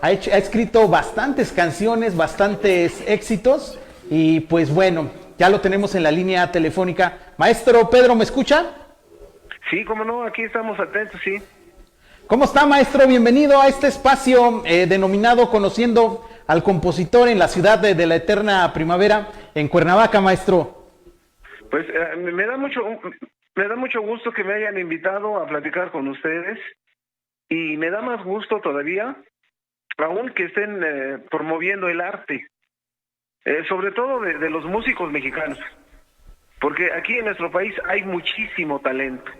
ha escrito bastantes canciones, bastantes éxitos y pues bueno, ya lo tenemos en la línea telefónica. Maestro Pedro, ¿me escucha? Sí, cómo no, aquí estamos atentos, sí. ¿Cómo está, maestro? Bienvenido a este espacio denominado Conociendo al Compositor en la ciudad de la Eterna Primavera, en Cuernavaca, maestro. Pues me da mucho gusto que me hayan invitado a platicar con ustedes y me da más gusto todavía, aún que estén promoviendo el arte, sobre todo de los músicos mexicanos, porque aquí en nuestro país hay muchísimo talento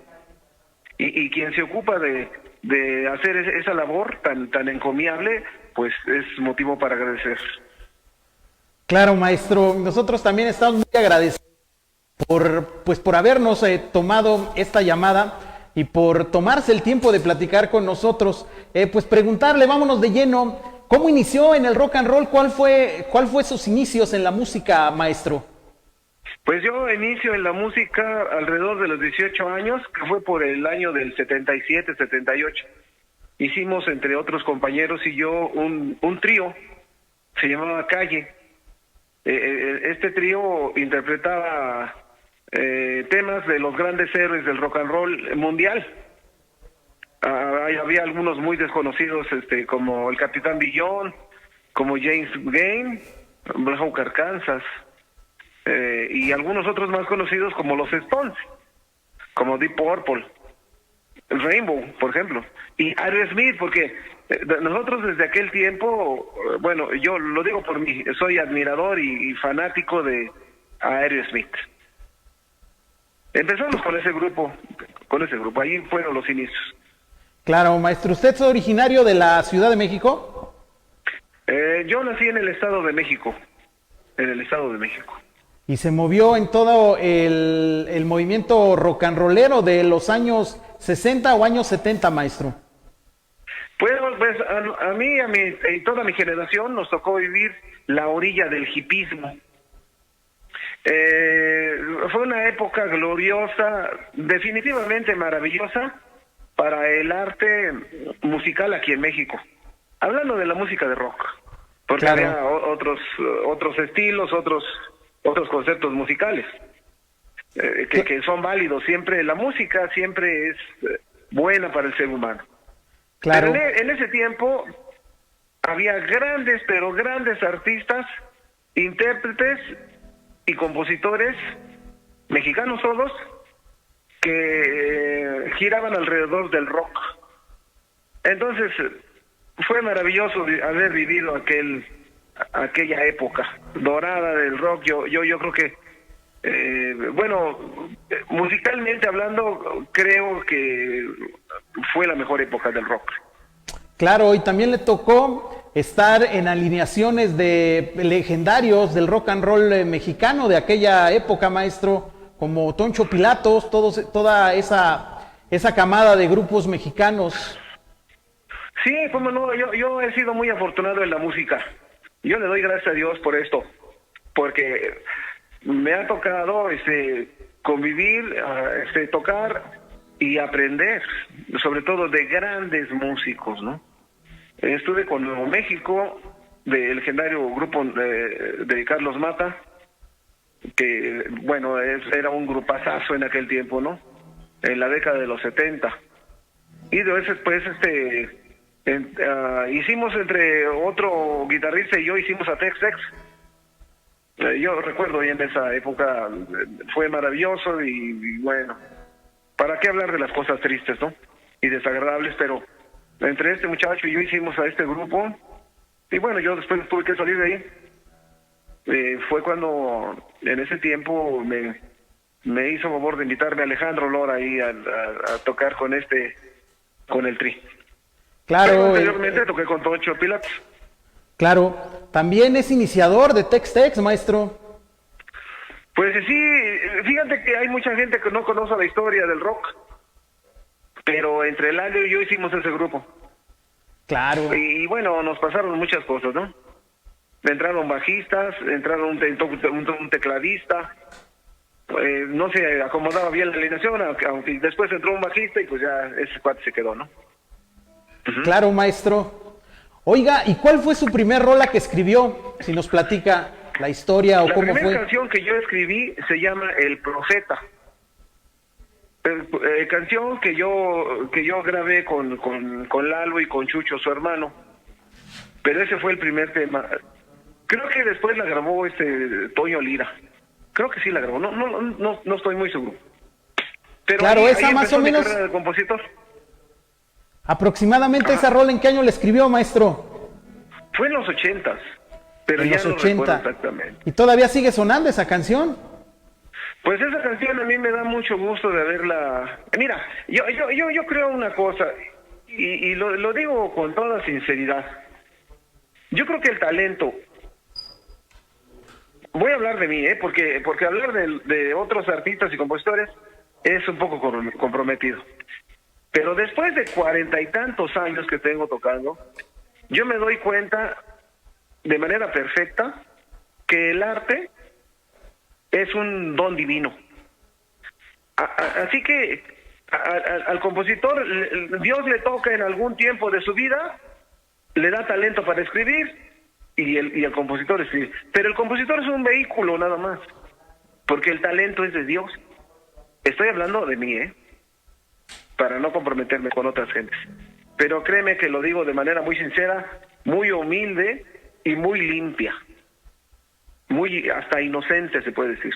y quien se ocupa de hacer esa labor tan encomiable, pues es motivo para agradecer. Claro, maestro, nosotros también estamos muy agradecidos por habernos tomado esta llamada y por tomarse el tiempo de platicar con nosotros. Pues preguntarle, vámonos de lleno, ¿cómo inició en el rock and roll? ¿Cuál fue sus inicios en la música, maestro? Pues yo inicio en la música alrededor de los 18 años, que fue por el año del 77, 78. Hicimos, entre otros compañeros y yo, un trío, se llamaba Calle. Este trío interpretaba temas de los grandes héroes del rock and roll mundial. Había algunos muy desconocidos, como el Capitán Billón, como James Gain, Black Hawk Kansas, y algunos otros más conocidos como los Stones, como Deep Purple, Rainbow, por ejemplo, y Aerosmith, porque nosotros desde aquel tiempo, bueno, yo lo digo por mí, soy admirador y fanático de Aerosmith. Empezamos con ese grupo, ahí fueron los inicios. Claro, maestro, ¿usted es originario de la Ciudad de México? Yo nací en el Estado de México, Y se movió en todo el movimiento rock and rollero de los años 60 o años 70, maestro. Pues a mí y toda mi generación nos tocó vivir la orilla del hipismo. Fue una época gloriosa, definitivamente maravillosa para el arte musical aquí en México. Hablando de la música de rock, porque claro, había otros estilos, otros conceptos musicales que son válidos. Siempre la música siempre es buena para el ser humano. Claro. Pero en ese tiempo había grandes, pero grandes artistas, intérpretes y compositores mexicanos todos que giraban alrededor del rock. Entonces fue maravilloso haber vivido aquella época dorada del rock. Yo creo que musicalmente hablando, creo que fue la mejor época del rock. Claro, y también le tocó estar en alineaciones de legendarios del rock and roll mexicano de aquella época, maestro, como Toncho Pilatos, toda esa camada de grupos mexicanos. Sí, cómo no, yo he sido muy afortunado en la música. Yo le doy gracias a Dios por esto, porque me ha tocado convivir, tocar y aprender, sobre todo de grandes músicos, ¿no? Estuve con Nuevo México, del legendario grupo de Carlos Mata, que, bueno, era un grupazazo en aquel tiempo, ¿no? En la década de los 70. Y después, hicimos, entre otro guitarrista y yo, hicimos a Tex-Tex. Yo recuerdo bien esa época, fue maravilloso y bueno, ¿para qué hablar de las cosas tristes, no? Y desagradables, pero entre este muchacho y yo hicimos a este grupo, y bueno, yo después tuve que salir de ahí. Fue cuando, en ese tiempo, me hizo favor de invitarme a Alejandro Lora ahí a tocar con el Tri. Claro. Pero anteriormente toqué con Toncho Pilatos. Claro, también es iniciador de Tex-Tex, maestro. Pues sí, fíjate que hay mucha gente que no conoce la historia del rock, pero entre Lalo y yo hicimos ese grupo. Claro. Y bueno, nos pasaron muchas cosas, ¿no? Entraron bajistas, entraron un tecladista, no se acomodaba bien la alineación, aunque después entró un bajista y pues ya ese cuate se quedó, ¿no? Claro, maestro. Oiga, ¿y cuál fue su primer rola que escribió? Si nos platica la historia o La cómo primera fue. canción que yo escribí se llama El Profeta. Canción que yo grabé con Lalo y con Chucho, su hermano. Pero ese fue el primer tema. Creo que después la grabó Toño Lira. Creo que sí la grabó. No estoy muy seguro. Pero Claro, ahí esa más empezó o mi menos. carrera de compositor. Aproximadamente esa rola, ¿en qué año la escribió, maestro? Fue en los 80s, pero En ya los no 80. recuerdo exactamente. ¿Y todavía sigue sonando esa canción? Pues esa canción a mí me da mucho gusto de haberla. Mira, yo creo una cosa, y lo digo con toda sinceridad. Yo creo que el talento, voy a hablar de mí, porque hablar de otros artistas y compositores es un poco comprometido. Pero después de 40 y tantos años que tengo tocando, yo me doy cuenta de manera perfecta que el arte es un don divino. Así que al compositor Dios le toca en algún tiempo de su vida, le da talento para escribir y el compositor escribe. Pero el compositor es un vehículo nada más, porque el talento es de Dios. Estoy hablando de mí, para no comprometerme con otras gentes. Pero créeme que lo digo de manera muy sincera, muy humilde y muy limpia. Muy hasta inocente se puede decir.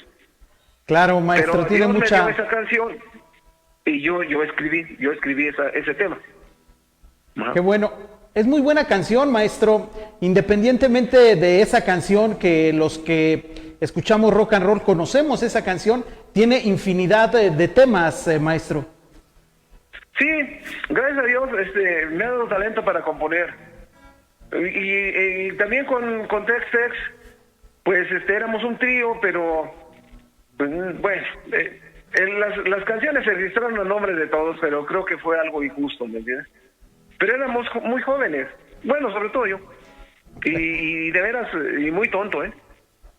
Claro, maestro, Pero tiene Dios me dio mucha... esa canción y yo escribí ese tema. Ajá. Qué bueno. Es muy buena canción, maestro. Independientemente de esa canción, que los que escuchamos rock and roll conocemos esa canción, tiene infinidad de temas, maestro. Sí, gracias a Dios me ha dado talento para componer. Y también con Tex-Tex, pues éramos un trío, pero pues, bueno, las canciones se registraron a nombre de todos, pero creo que fue algo injusto, ¿me entiendes? Pero éramos muy jóvenes, bueno, sobre todo yo, y de veras, y muy tonto,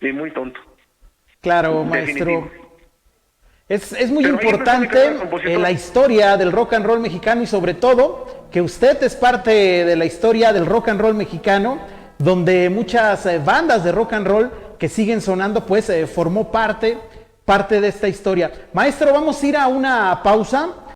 y muy tonto. Claro, maestro. Definitivo. Es muy Pero ahí empezó mi importante carrera de compositor. la historia del rock and roll mexicano y sobre todo que usted es parte de la historia del rock and roll mexicano, donde muchas bandas de rock and roll que siguen sonando, pues formó parte de esta historia. Maestro, vamos a ir a una pausa.